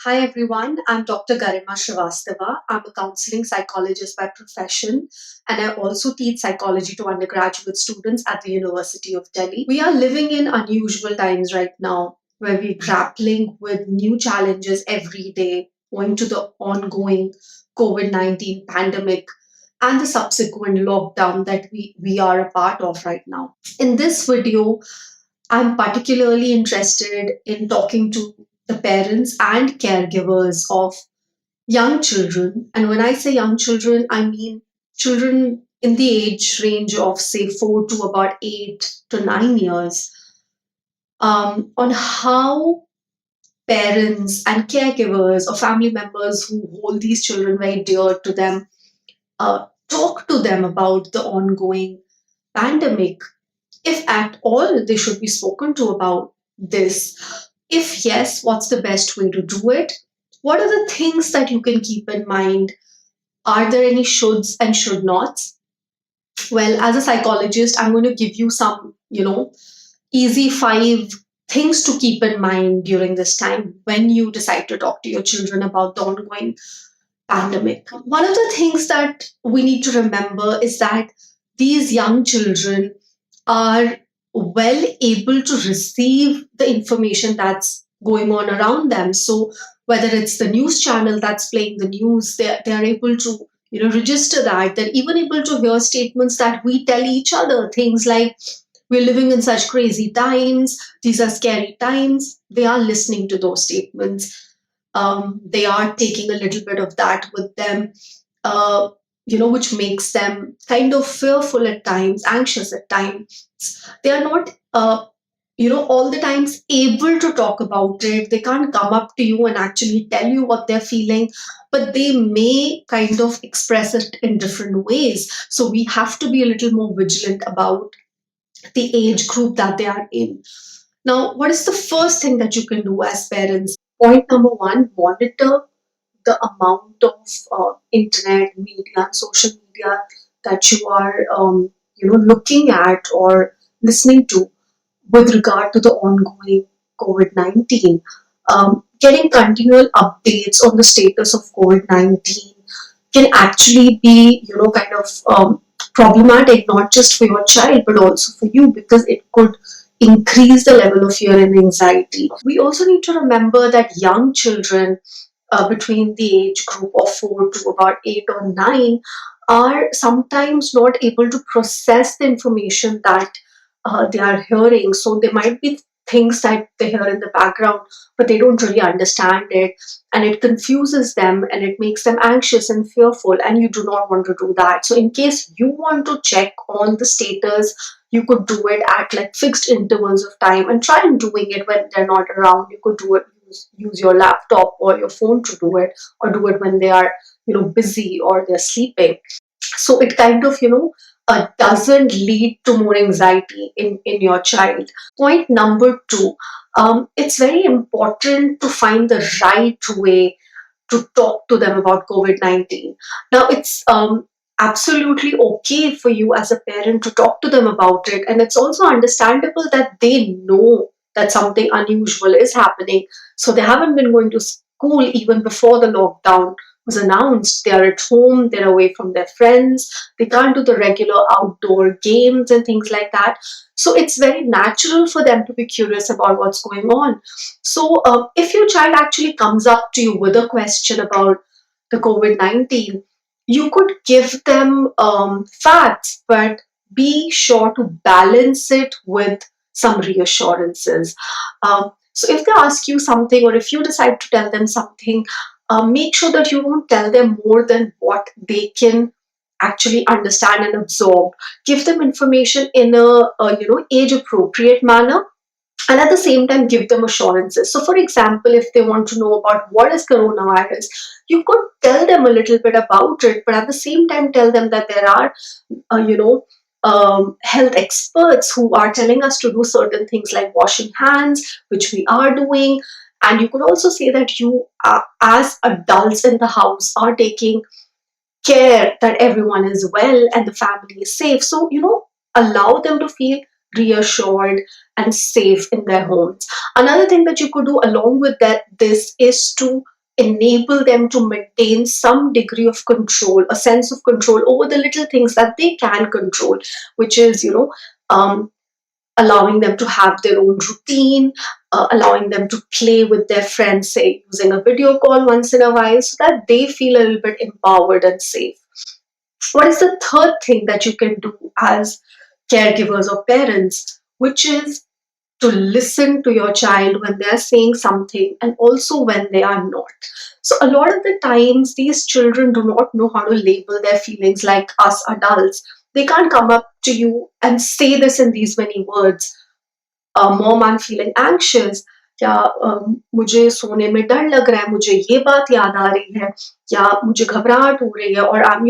Hi everyone, I'm Dr. Garima Srivastava. I'm a counseling psychologist by profession, and I also teach psychology to undergraduate students at the University of Delhi. We are living in unusual times right now where we're grappling with new challenges every day, owing to the ongoing COVID 19 pandemic and the subsequent lockdown that we are a part of right now. In this video, I'm particularly interested in talking to the parents and caregivers of young children. And when I say young children, I mean children in the age range of, say, 4 to about 8 to 9 years, on how parents and caregivers or family members who hold these children very dear to them talk to them about the ongoing pandemic. If at all they should be spoken to about this. If yes, what's the best way to do it? What are the things that you can keep in mind? Are there any shoulds and should nots? Well, as a psychologist, I'm going to give you some, easy 5 things to keep in mind during this time when you decide to talk to your children about the ongoing pandemic. One of the things that we need to remember is that these young children are well able to receive the information that's going on around them. So whether it's the news channel that's playing the news, they're able to register that. They're even able to hear statements that we tell each other, things like we're living in such crazy times, these are scary times. They are listening to those statements. They are taking a little bit of that with them, uh, which makes them kind of fearful at times, anxious at times. They are not, all the times able to talk about it. They can't come up to you and actually tell you what they're feeling, but they may kind of express it in different ways. So we have to be a little more vigilant about the age group that they are in. Now, what is the first thing that you can do as parents? Point number one, monitor the amount of internet media and social media that you are looking at or listening to with regard to the ongoing COVID-19. Getting continual updates on the status of COVID-19 can actually be kind of problematic, not just for your child but also for you, because it could increase the level of fear and anxiety. We also need to remember that young children between the age group of 4 to about 8 or 9 are sometimes not able to process the information that they are hearing. So there might be things that they hear in the background, but they don't really understand it. And it confuses them and it makes them anxious and fearful. And you do not want to do that. So, in case you want to check on the status, you could do it at like fixed intervals of time and try and doing it when they're not around. You could do it, use your laptop or your phone to do it, or do it when they are busy or they're sleeping, so it kind of doesn't lead to more anxiety in your child. Point number two, it's very important to find the right way to talk to them about COVID-19. Now, it's absolutely okay for you as a parent to talk to them about it. And it's also understandable that they know that something unusual is happening. So they haven't been going to school even before the lockdown was announced. They're at home, they're away from their friends, they can't do the regular outdoor games and things like that. So it's very natural for them to be curious about what's going on. So, if your child actually comes up to you with a question about the COVID-19, you could give them facts, but be sure to balance it with some reassurances. So, if they ask you something, or if you decide to tell them something, make sure that you don't tell them more than what they can actually understand and absorb. Give them information in a age appropriate manner, and at the same time give them assurances. So for example, if they want to know about what is coronavirus, you could tell them a little bit about it, but at the same time tell them that there are health experts who are telling us to do certain things like washing hands, which we are doing. And you could also say that you as adults in the house are taking care that everyone is well and the family is safe. So, allow them to feel reassured and safe in their homes. Another thing that you could do along with this is to enable them to maintain some degree of control, a sense of control over the little things that they can control, which is, um, allowing them to have their own routine, allowing them to play with their friends, say using a video call once in a while, so that they feel a little bit empowered and safe. What is the third thing that you can do as caregivers or parents, which is to listen to your child when they're saying something and also when they are not. So, a lot of the times, these children do not know how to label their feelings like us adults. They can't come up to you and say this in these many words. Mom, I'm feeling anxious. या मुझे सोने में डर लग रहा है, मुझे ये बात याद आ रही है, या मुझे घबराहट हो रही है, or I'm,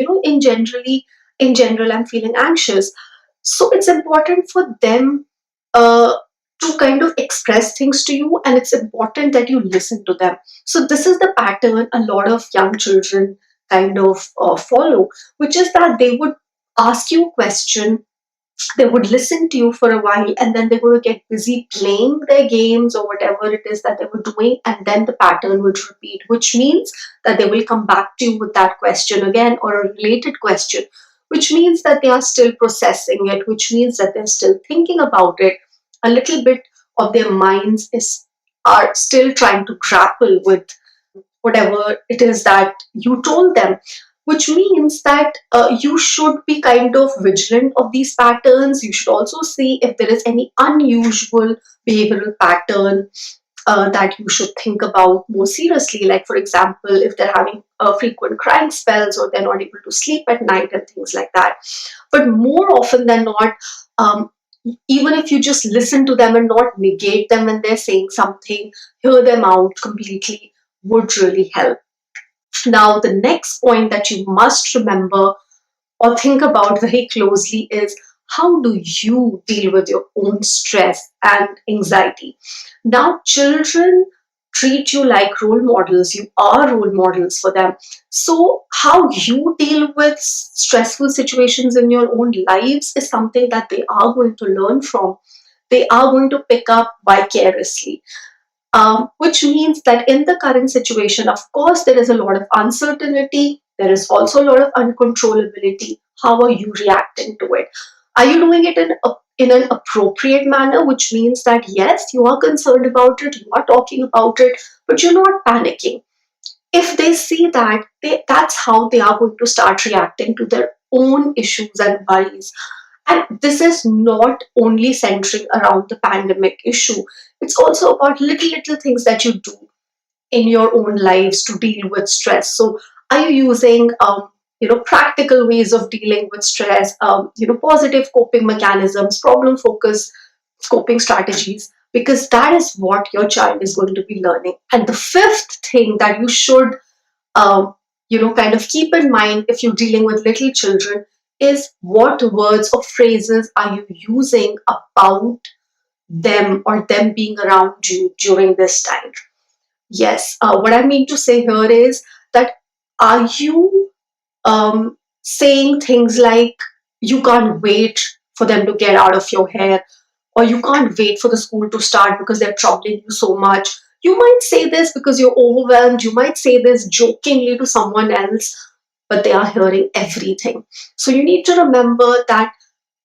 in general, I'm feeling anxious. So it's important for them uh, to kind of express things to you, and it's important that you listen to them. So this is the pattern a lot of young children kind of follow, which is that they would ask you a question, they would listen to you for a while, and then they would get busy playing their games or whatever it is that they were doing, and then the pattern would repeat, which means that they will come back to you with that question again, or a related question, which means that they are still processing it, which means that they're still thinking about it. A little bit of their minds is are still trying to grapple with whatever it is that you told them, which means that you should be kind of vigilant of these patterns. You should also see if there is any unusual behavioral pattern that you should think about more seriously. Like, for example, if they're having frequent crying spells, or they're not able to sleep at night and things like that. But more often than not, um, even if you just listen to them and not negate them when they're saying something, hear them out completely would really help. Now, the next point that you must remember or think about very closely is, how do you deal with your own stress and anxiety? Now, children treat you like role models. You are role models for them. So, how you deal with stressful situations in your own lives is something that they are going to learn from. They are going to pick up vicariously. Which means that in the current situation, of course, there is a lot of uncertainty. There is also a lot of uncontrollability. How are you reacting to it? Are you doing it in an appropriate manner, which means that yes, you are concerned about it, you are talking about it, but you're not panicking? If they see that, that's how they are going to start reacting to their own issues and worries. And this is not only centering around the pandemic issue, it's also about little things that you do in your own lives to deal with stress. So, are you using practical ways of dealing with stress, positive coping mechanisms, problem focused coping strategies? Because that is what your child is going to be learning. And the fifth thing that you should kind of keep in mind if you're dealing with little children is, what words or phrases are you using about them or them being around you during this time? Yes, what I mean to say here is that, are you saying things like, you can't wait for them to get out of your hair, or you can't wait for the school to start because they're troubling you so much? You might say this because you're overwhelmed. You might say this jokingly to someone else, but they are hearing everything. So you need to remember that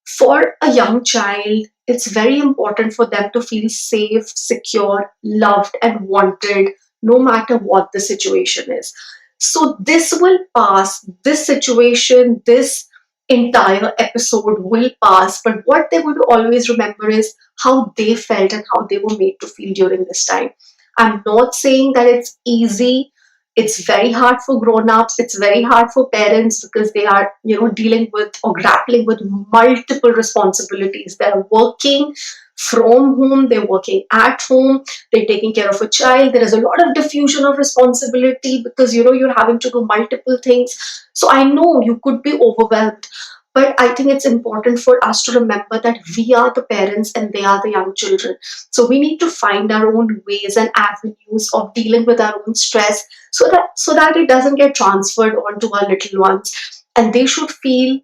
for a young child, it's very important for them to feel safe, secure, loved, and wanted, no matter what the situation is. So, this will pass, this situation, this entire episode will pass. But what they would always remember is how they felt and how they were made to feel during this time. I'm not saying that it's easy. It's very hard for grown-ups, it's very hard for parents, because they are dealing with or grappling with multiple responsibilities. They're working from home, they're working at home, they're taking care of a child. There is a lot of diffusion of responsibility because you're having to do multiple things. So I know you could be overwhelmed, but I think it's important for us to remember that we are the parents and they are the young children. So we need to find our own ways and avenues of dealing with our own stress, so that it doesn't get transferred onto our little ones, and they should feel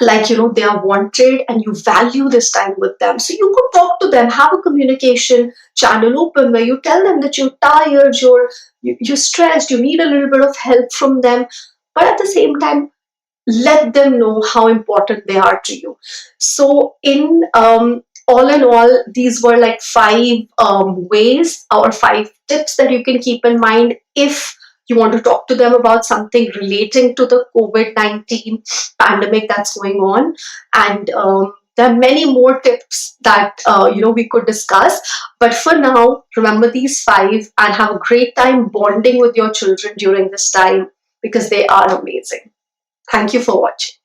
like, they are wanted and you value this time with them. So you could talk to them, have a communication channel open where you tell them that you're tired, you're stressed, you need a little bit of help from them, but at the same time let them know how important they are to you. So in all, these were like five ways or five tips that you can keep in mind if you want to talk to them about something relating to the COVID-19 pandemic that's going on. And there are many more tips that we could discuss, but for now, remember these five and have a great time bonding with your children during this time because they are amazing. Thank you for watching.